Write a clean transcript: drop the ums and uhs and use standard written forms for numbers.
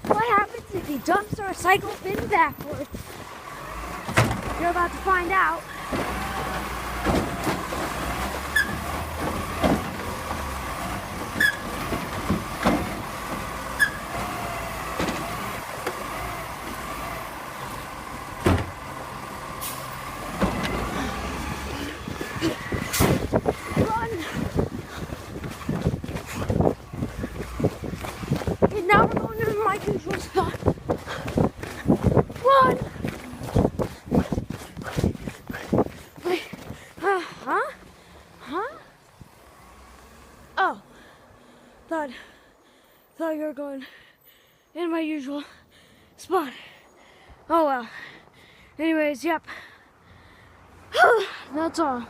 What happens if he dumps the recycle bin backwards? You're about to find out. Okay, now we're going to my usual spot. Run! Wait, huh? Oh, thought you were going in my usual spot. Oh well. Anyways, yep. That's all.